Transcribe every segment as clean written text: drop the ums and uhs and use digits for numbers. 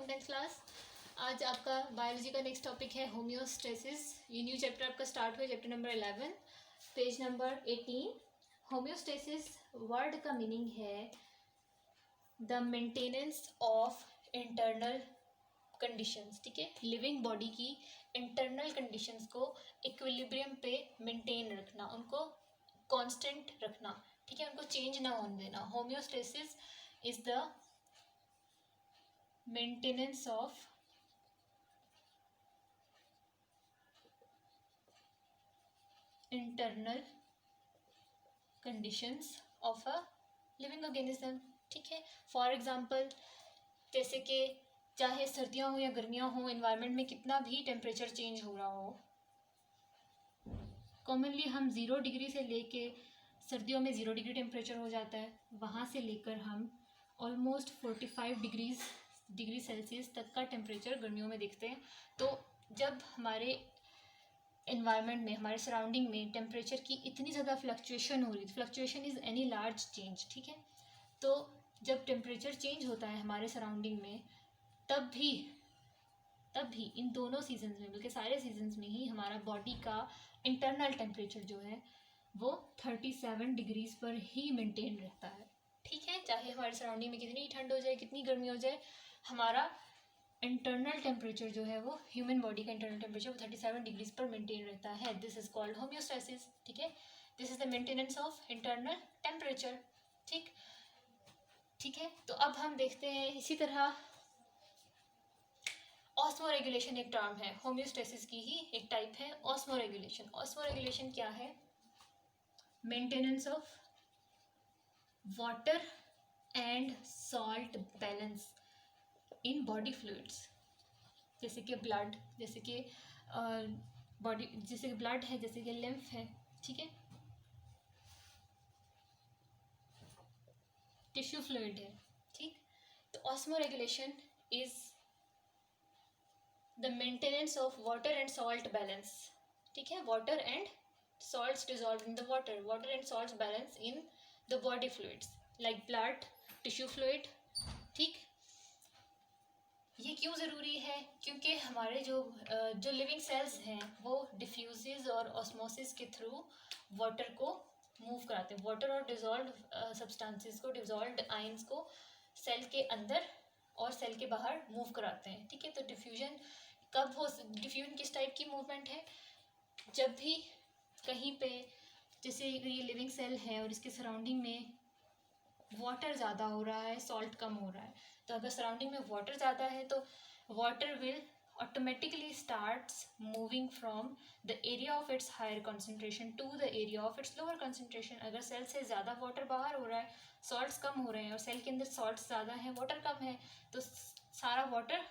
Welcome 10th class. आज आपका biology का नेक्स्ट टॉपिक है होम्योस्टेसिस। ये न्यू चैप्टर आपका स्टार्ट हुआ, chapter number 11, page number 18। Homeostasis word का मीनिंग है the maintenance of internal conditions. ठीक है, लिविंग बॉडी की इंटरनल कंडीशंस को इक्विलिब्रियम पे मेंटेन रखना, उनको कांस्टेंट रखना। ठीक है, उनको चेंज ना होने देना। Homeostasis is the maintenance of internal conditions of a living organism. ठीक है, फॉर एग्जांपल जैसे कि चाहे सर्दियाँ हो या गर्मियाँ हो, इन्वायरमेंट में कितना भी टेम्परेचर चेंज हो रहा हो, कॉमनली हम 0 डिग्री से लेके सर्दियों में 0 डिग्री टेम्परेचर हो जाता है, वहाँ से लेकर हम ऑलमोस्ट 45 डिग्री सेल्सियस तक का टेम्परेचर गर्मियों में देखते हैं। तो जब हमारे इन्वायरमेंट में, हमारे सराउंडिंग में टेम्परेचर की इतनी ज़्यादा फ्लक्चुएशन हो रही है, fluctuation is any large change. ठीक है, तो जब टेम्परेचर चेंज होता है हमारे सराउंडिंग में, तब भी इन दोनों सीजन्स में, बल्कि सारे सीजन्स में ही हमारा बॉडी का इंटरनल टेम्परेचर जो है वो 37 डिग्रीज पर ही मेंटेन रहता है। ठीक है, चाहे हमारे सराउंडिंग में कितनी ठंड हो जाए, कितनी गर्मी हो जाए, हमारा इंटरनल टेम्परेचर जो है वो, ह्यूमन बॉडी का इंटरनल टेम्परेचर वो 37 डिग्रीज पर मेंटेन रहता है। This is called homeostasis. ठीक है, this is the maintenance of internal temperature. ठीक है, तो अब हम देखते हैं इसी तरह ऑस्मोरेगुलेशन एक टर्म है, होम्योस्टेसिस की ही एक टाइप है ऑस्मोरेगुलेशन। ऑस्मोरेगुलेशन क्या है? Maintenance of water and salt balance in body fluids, जैसे कि ब्लड, जैसे कि बॉडी, जैसे कि ब्लड है, जैसे कि लिम्फ है। ठीक है, टिश्यू फ्लूइड है। ठीक, तो osmoregulation is the maintenance of water and salt balance. ठीक है, water and salts dissolved in the water, water and salts balance in the body fluids like blood, tissue fluid। ठीक, ये क्यों ज़रूरी है? क्योंकि हमारे जो लिविंग सेल्स हैं वो डिफ्यूजिस और ऑस्मोसिस के थ्रू वाटर को मूव कराते हैं, वाटर और डिजॉल्व सब्सटेंसेस को, डिजॉल्व आयंस को सेल के अंदर और सेल के बाहर मूव कराते हैं। ठीक है, तो डिफ्यूजन कब हो, डिफ्यूजन किस टाइप की मूवमेंट है? जब भी कहीं पे, जैसे ये लिविंग सेल है और इसके सराउंडिंग में वाटर ज़्यादा हो रहा है, सॉल्ट कम हो रहा है, तो अगर सराउंडिंग में वाटर ज़्यादा है तो water will automatically starts moving from the area of its higher concentration to the area of its lower concentration. अगर सेल से ज़्यादा वाटर बाहर हो रहा है, सॉल्ट्स कम हो रहे हैं, और सेल के अंदर सॉल्ट्स ज़्यादा हैं, वाटर कम है, तो सारा water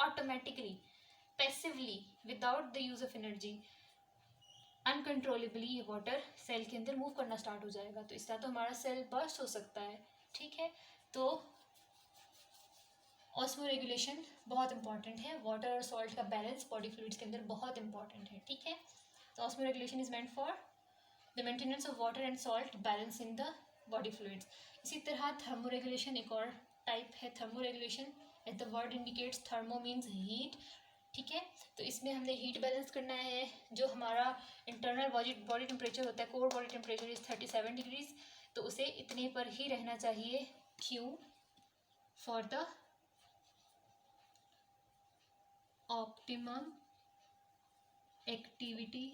automatically, passively, without the use of energy, uncontrollably ये वाटर सेल के अंदर मूव करना स्टार्ट हो जाएगा। तो इससे तो हमारा सेल बर्स्ट हो सकता है। ठीक है, तो ऑस्मोरेगुलेशन बहुत इंपॉर्टेंट है, वाटर और सॉल्ट का बैलेंस बॉडी फ्लूइड्स के अंदर बहुत इंपॉर्टेंट है। ठीक है, तो osmoregulation is meant for the maintenance of water and salt balance in the body fluids. इसी तरह थर्मोरेगुलेशन एक और टाइप है। Thermoregulation, as the word indicates, thermo means heat. ठीक है, तो इसमें हमने हीट बैलेंस करना है। जो हमारा इंटरनल बॉडी टेम्परेचर होता है, core body temperature is 37 degrees, तो उसे इतने पर ही रहना चाहिए। क्यों? फॉर द ऑप्टिमम एक्टिविटी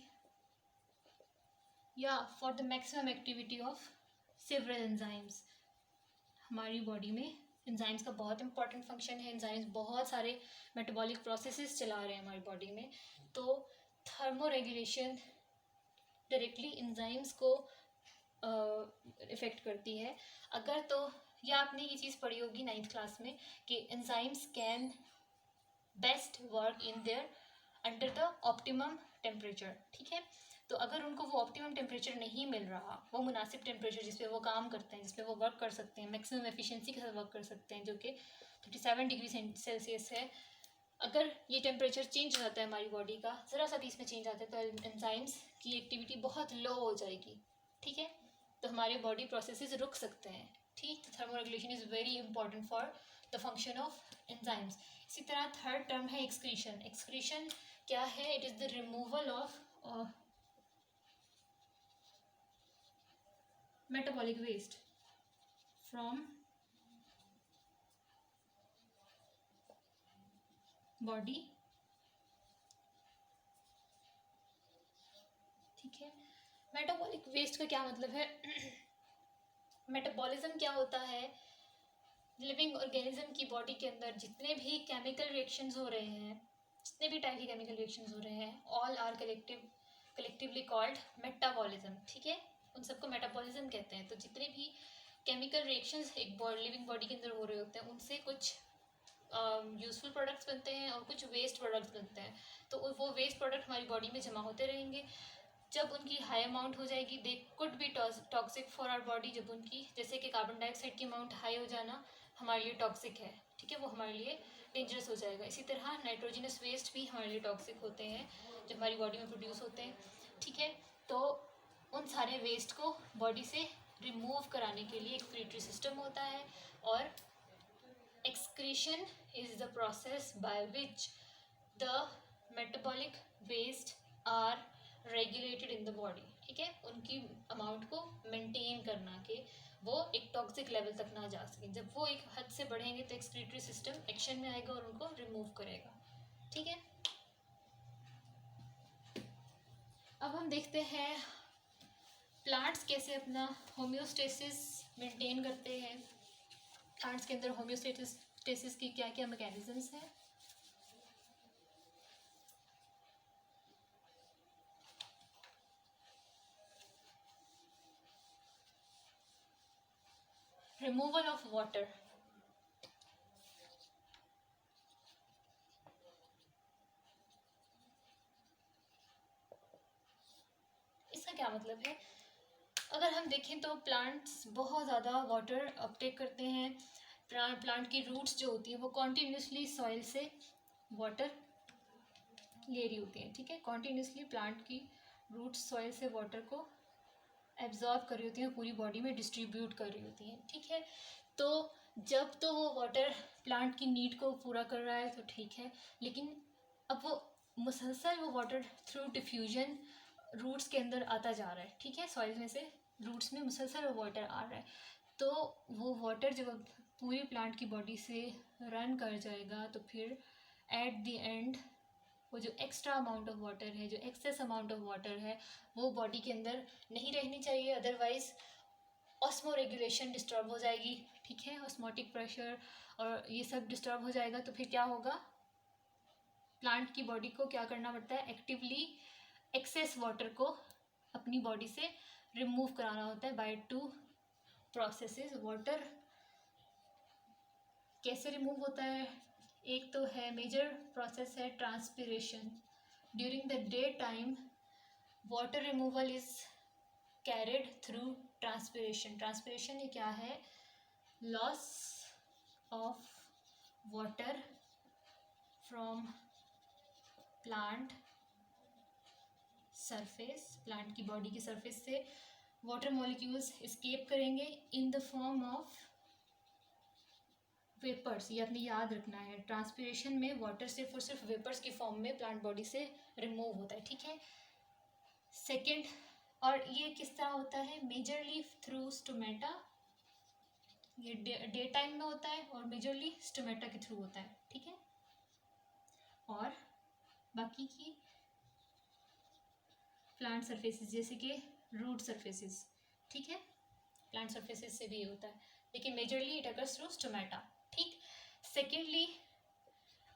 या for the maximum activity of several enzymes. हमारी बॉडी में एंजाइम्स का बहुत इंपॉर्टेंट फंक्शन है। एंजाइम्स बहुत सारे मेटाबॉलिक प्रोसेसेस चला रहे हैं हमारी बॉडी में, तो थर्मोरेगुलेशन डायरेक्टली एंजाइम्स को इफ़ेक्ट करती है। अगर तो या आपने ये चीज़ पढ़ी होगी 9th क्लास में कि enzymes can best work in their under the optimum temperature. ठीक है, तो अगर उनको वो ऑप्टिमम टेम्परेचर नहीं मिल रहा, वो मुनासिब टेम्परेचर जिस पे वो काम करते हैं, जिस पे वो वर्क कर सकते हैं, मैक्सिमम एफिशिएंसी के साथ वर्क कर सकते हैं, जो कि 37 डिग्री सेल्सियस है, अगर ये टेम्परेचर चेंज हो जाता है हमारी बॉडी का, ज़रा सा भी इसमें चेंज आता है, तो एंजाइम्स की एक्टिविटी बहुत लो हो जाएगी। ठीक है, तो हमारे बॉडी प्रोसेसेस रुक सकते हैं। ठीक, तो thermoregulation is very important for the function of enzymes. इसी तरह थर्ड टर्म है एक्सक्रीशन। एक्सक्रीशन क्या है? It is the removal of metabolic waste from body. ठीक है, मेटाबॉलिक वेस्ट का क्या मतलब है? मेटाबॉलिज्म क्या होता है? लिविंग ऑर्गेनिज्म की बॉडी के अंदर जितने भी केमिकल रिएक्शंस हो रहे हैं, जितने भी टाइप के केमिकल रिएक्शंस हो रहे हैं, all are collectively called metabolism. ठीक है, उन सबको मेटाबॉलिज्म कहते हैं। तो जितने भी केमिकल रिएक्शंस एक लिविंग बॉडी के अंदर हो रहे होते हैं, उनसे कुछ यूजफुल प्रोडक्ट्स बनते हैं और कुछ वेस्ट प्रोडक्ट्स बनते हैं। तो वो वेस्ट प्रोडक्ट हमारी बॉडी में जमा होते रहेंगे। जब उनकी हाई अमाउंट हो जाएगी, they could be toxic for our body. जब उनकी, जैसे कि कार्बन डाइऑक्साइड की अमाउंट हाई हो जाना हमारे लिए टॉक्सिक है, ठीक है, वो हमारे लिए डेंजरस हो जाएगा। इसी तरह नाइट्रोजनस वेस्ट भी हमारे लिए टॉक्सिक होते हैं जो हमारी बॉडी में प्रोड्यूस होते हैं। ठीक है, तो उन सारे वेस्ट को बॉडी से रिमूव कराने के लिए एक एक्सक्रीटरी सिस्टम होता है, और excretion is the process by which the metabolic waste are regulated in the body। ठीक है, उनकी अमाउंट को मेंटेन करना कि वो एक टॉक्सिक लेवल तक ना जा सके। जब वो एक हद से बढ़ेंगे तो एक्सक्रीटरी सिस्टम एक्शन में आएगा और उनको रिमूव करेगा। ठीक है, अब हम देखते हैं प्लांट्स कैसे अपना होम्योस्टेसिस मेंटेन करते हैं। प्लांट्स के अंदर होम्योस्टेसिस की क्या क्या मैकेनिज्म्स हैं। Removal of water. इसका क्या मतलब है? अगर हम देखें तो प्लांट्स बहुत ज़्यादा वाटर अपटेक करते हैं। प्लांट की रूट्स जो होती हैं वो कॉन्टीन्यूसली सॉइल से वाटर ले रही होती हैं। ठीक है, कॉन्टीन्यूसली प्लांट की रूट्स सॉइल से वाटर को एब्जॉर्ब कर रही होती हैं, पूरी बॉडी में डिस्ट्रीब्यूट कर रही होती हैं। ठीक है, तो जब तो वो वाटर प्लांट की नीड को पूरा कर रहा है तो ठीक है, लेकिन अब वो मुसलसल वो वाटर थ्रू डिफ्यूजन रूट्स के अंदर आता जा रहा है। ठीक है, सॉइल में से रूट्स में मुसलसल वो वाटर आ रहा है, तो वो वाटर जब पूरी प्लांट की बॉडी से रन कर जाएगा तो फिर एट द एंड वो जो एक्स्ट्रा अमाउंट ऑफ वाटर है, जो एक्सेस अमाउंट ऑफ वाटर है, वो बॉडी के अंदर नहीं रहनी चाहिए। अदरवाइज ऑस्मो रेगुलेशन डिस्टर्ब हो जाएगी। ठीक है, ऑस्मोटिक प्रेशर और ये सब डिस्टर्ब हो जाएगा। तो फिर क्या होगा? प्लांट की बॉडी को क्या करना पड़ता है? एक्टिवली एक्सेस वाटर को अपनी बॉडी से रिमूव कराना होता है बाय 2 प्रोसेसेस। वाटर कैसे रिमूव होता है? एक तो है मेजर प्रोसेस है transpiration. During the day time water removal is carried through transpiration. Transpiration ये क्या है? Loss of water from plant surface. Plant की बॉडी की सरफेस से वाटर मॉलिक्यूल्स एस्केप करेंगे in the form of vapours. ये आपने याद रखना है, ट्रांसपिरेशन में वाटर सिर्फ और सिर्फ वेपर्स की फॉर्म में प्लांट बॉडी से रिमूव होता है। ठीक है, सेकेंड, और ये किस तरह होता है? Majorly through stomata. ये डे टाइम में होता है और मेजरली स्टोमेटा के थ्रू होता है। ठीक है, और बाकी की प्लांट सरफेसेस जैसे कि रूट सरफेसेस। ठीक है, प्लांट सरफेसेस से भी होता है, लेकिन majorly it occurs through stomata. ठीक, सेकेंडली,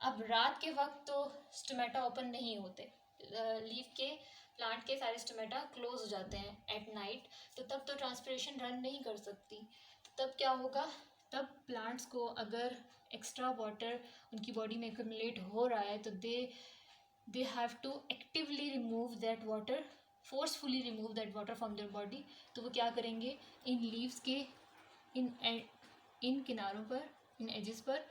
अब रात के वक्त तो स्टोमेटा ओपन नहीं होते, लीफ के प्लांट के सारे स्टोमेटा क्लोज हो जाते हैं एट नाइट, तो तब तो ट्रांसपिरेशन रन नहीं कर सकती। तो तब क्या होगा? तब प्लांट्स को अगर एक्स्ट्रा वाटर उनकी बॉडी में एक्यूमुलेट हो रहा है तो they have to actively remove that water, forcefully remove that water from their body. तो वो क्या करेंगे? इन लीव्स के इन किनारों पर, इन एजेस पर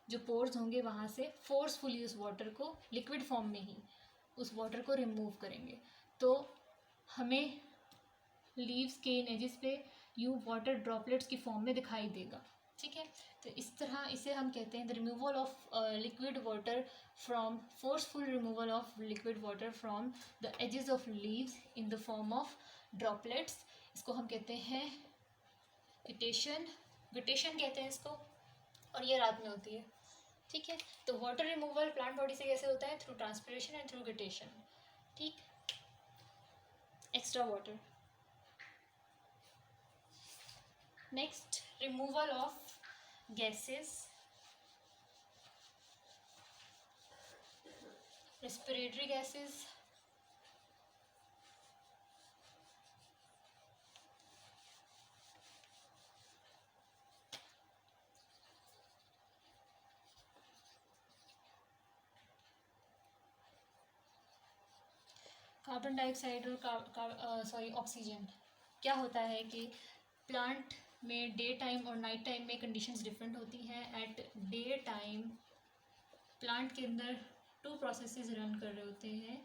जो पोर्स होंगे वहाँ से फोर्सफुली उस वाटर को लिक्विड फॉर्म में ही उस वाटर को रिमूव करेंगे। तो हमें लीव्स के इन एजेस पे यूँ वाटर ड्रॉपलेट्स की फॉर्म में दिखाई देगा। ठीक है। तो इस तरह इसे हम कहते हैं the removal of liquid water from forceful removal of liquid water from the edges of leaves in the form of droplets. इसको हम कहते हैं विटेशन, विटेशन कहते हैं इसको, और ये रात में होती है। ठीक है। तो वाटर रिमूवल प्लांट बॉडी से कैसे होता है? Through transpiration and through guttation. ठीक, extra water. Next, removal of gases, respiratory gases, carbon dioxide और ऑक्सीजन। क्या होता है कि प्लांट में डे टाइम और नाइट टाइम में कंडीशंस डिफरेंट होती हैं। एट डे टाइम प्लांट के अंदर 2 प्रोसेसेस रन कर रहे होते हैं।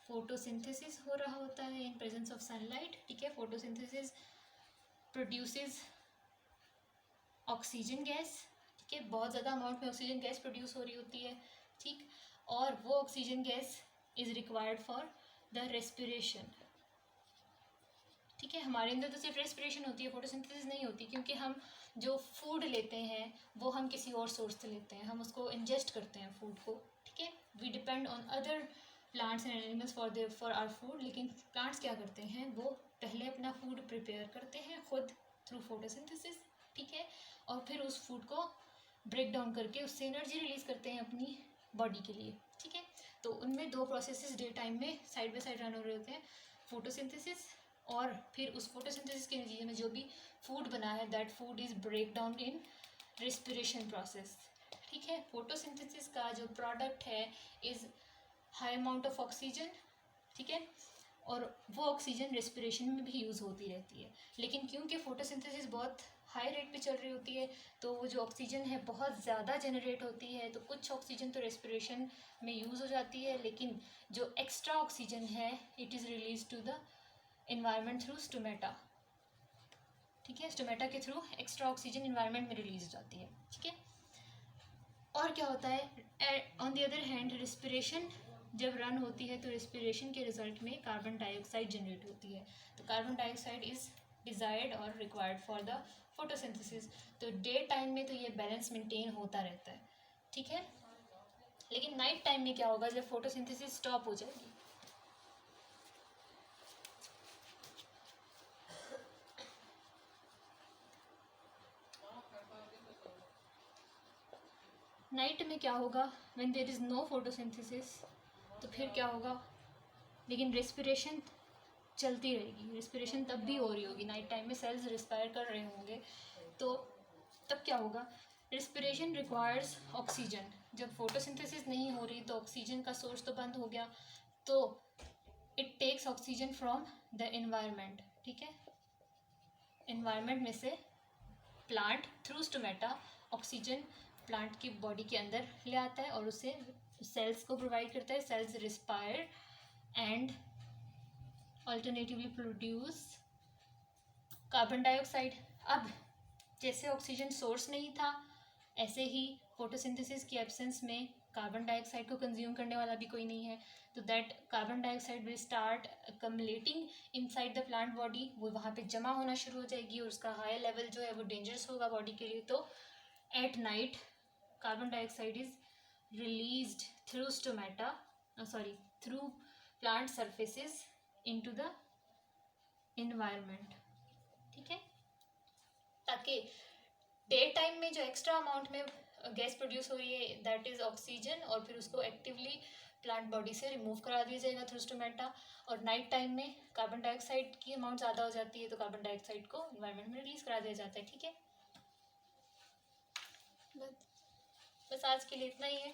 फोटोसिंथेसिस हो रहा होता है इन प्रेजेंस ऑफ सनलाइट। ठीक है। Photosynthesis produces oxygen gas. ठीक है, बहुत ज़्यादा अमाउंट में ऑक्सीजन गैस प्रोड्यूस हो रही होती है। ठीक, और वो oxygen gas is required for the respiration. ठीक है, हमारे अंदर तो सिर्फ रेस्पिरेशन होती है, फोटोसिंथेसिस नहीं होती, क्योंकि हम जो फूड लेते हैं वो हम किसी और सोर्स से लेते हैं, हम उसको इंजेस्ट करते हैं फूड को। ठीक है, we depend on other plants and animals for our food. लेकिन प्लांट्स क्या करते हैं, वो पहले अपना फूड प्रिपेयर करते हैं खुद थ्रू फोटोसिंथेसिस। ठीक है, और फिर उस फूड को ब्रेक डाउन करके उससे एनर्जी रिलीज करते हैं अपनी बॉडी के लिए। ठीक है, तो उनमें 2 प्रोसेसेस डे टाइम में साइड बाय साइड रन हो रहे होते हैं, फोटोसिंथेसिस, और फिर उस फोटोसिंथेसिस के नतीजे में जो भी फूड बना है that food is break down in respiration process. ठीक है, फोटोसिंथेसिस का जो प्रोडक्ट है is high amount of oxygen. ठीक है, और वो ऑक्सीजन रेस्पिरेशन में भी यूज़ होती रहती है। लेकिन क्योंकि फोटोसिंथेसिस बहुत हाई रेट पे चल रही होती है, तो वो जो ऑक्सीजन है बहुत ज़्यादा जनरेट होती है, तो कुछ ऑक्सीजन तो रेस्पिरेशन में यूज़ हो जाती है, लेकिन जो एक्स्ट्रा ऑक्सीजन है it is release to the environment through stomata. ठीक है, स्टोमेटा के थ्रू एक्स्ट्रा ऑक्सीजन इन्वायरमेंट में रिलीज हो जाती है। ठीक है, और क्या होता है, on the other hand respiration जब रन होती है तो रेस्पिरेशन के रिजल्ट में कार्बन डाइऑक्साइड जनरेट होती है। तो कार्बन डाइऑक्साइड इज़ डिजायर्ड और रिक्वायर्ड फॉर द फोटोसिंथेसिस। तो डे टाइम में तो ये बैलेंस मेंटेन होता रहता है। ठीक है, लेकिन नाइट टाइम में क्या होगा, जब फोटोसिंथेसिस स्टॉप हो जाएगी, नाइट में क्या होगा, when there is no photosynthesis, तो फिर क्या होगा, लेकिन रेस्पिरेशन चलती रहेगी, रेस्पिरेशन तब भी हो रही होगी, नाइट टाइम में सेल्स रिस्पायर कर रहे होंगे, तो तब क्या होगा, रेस्पिरेशन रिक्वायर्स ऑक्सीजन। जब फोटोसिंथेसिस नहीं हो रही तो ऑक्सीजन का सोर्स तो बंद हो गया, तो it takes oxygen from the environment. ठीक है, इन्वायरमेंट में से plant through stomata oxygen plant की बॉडी के अंदर ले आता है और उसे सेल्स को प्रोवाइड करता है। Cells respire and alternatively produce carbon dioxide. अब जैसे ऑक्सीजन सोर्स नहीं था, ऐसे ही फोटोसिंथेसिस की एब्सेंस में कार्बन डाइऑक्साइड को कंज्यूम करने वाला भी कोई नहीं है, तो that carbon dioxide will start cumulating inside the plant body, वो वहाँ पे जमा होना शुरू हो जाएगी और उसका हाई लेवल जो है वो डेंजरस होगा बॉडी के लिए। तो at night carbon dioxide is released through stomata, through plant surfaces into the environment. ठीक है, ताकि डे टाइम में जो एक्स्ट्रा अमाउंट में गैस प्रोड्यूस हो रही है दैट इज़ ऑक्सीजन, और फिर उसको एक्टिवली प्लांट बॉडी से रिमूव करा दिया जाएगा थ्रू स्टोमेटा, और नाइट टाइम में कार्बन डाइऑक्साइड की अमाउंट ज़्यादा हो जाती है तो कार्बन डाइऑक्साइड को इन्वायरमेंट में रिलीज करा दिया जाता है। ठीक है, बस आज के लिए इतना ही है।